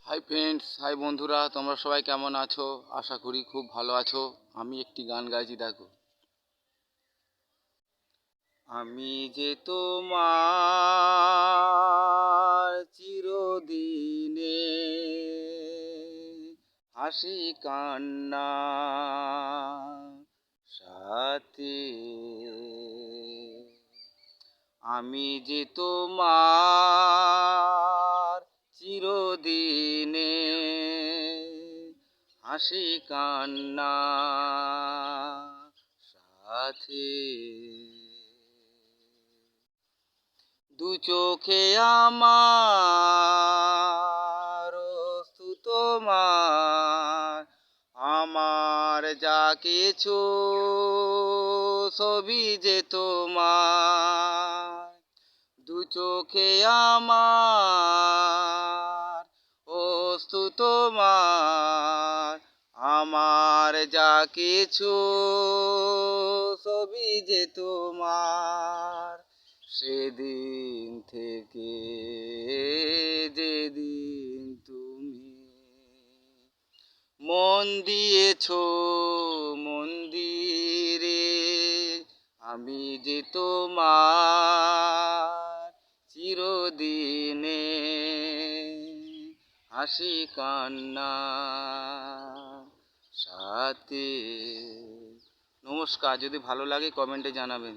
Hi friends, high বন্ধুরা, তোমরা সবাই কেমন আছো? আশা করি খুব ভালো আছো। আমি একটি গান গাইছি, দেখো। আমি যে তোমার চিরদিনে হাসি কান্না সাথে, আমি যে তোমার চিরদিনে হাসি কান্না সাথে, দু চোখে আমার অস্তু তোমার, আমার যা কিছু সবই যে তোমার। দু চোখে আমার অস্তু তোমার, আমার যা কিছু সবই যে তোমার। সেদিন থেকে যেদিন তুমি মন দিয়েছো মন্দিরে, আমি যে তোমার চিরদিনে হাসি কান্না সাথে। নমস্কার, যদি ভালো লাগে কমেন্টে জানাবেন।